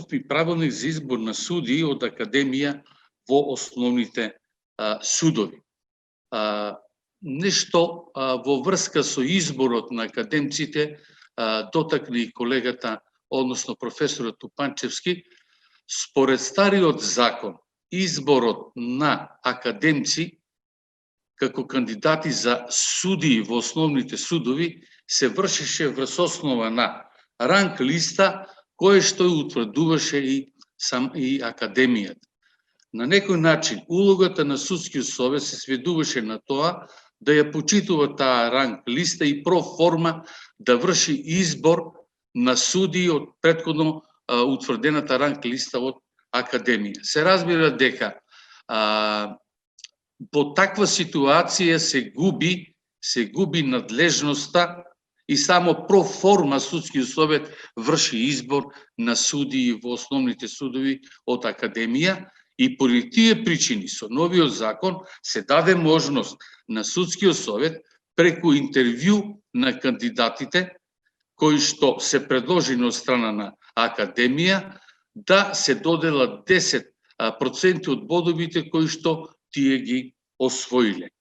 постапи правилник за избор на судии од Академија во основните судови. Нешто во врска со изборот на академците дотакна и колегата, односно професорот Тупанчевски. Според стариот закон, изборот на академци како кандидати за судии во основните судови се вршеше врз основа на ранг листа кој што утврдуваше и академијата. На некој начин улогата на судскиот совет се сведуваше на тоа да ја почитува таа ранг листа и про форма да врши избор на судии од претходно утврдената ранг листа од академија. Се разбира дека по таква ситуација се губи надлежноста и само про форма судскиот совет врши избор на судии во основните судови од академија. И поради тие причини со новиот закон се даде можност на судскиот совет преку интервју на кандидатите кои што се предложени од страна на академија да се доделат 10% од бодовите кои што тие ги освоиле.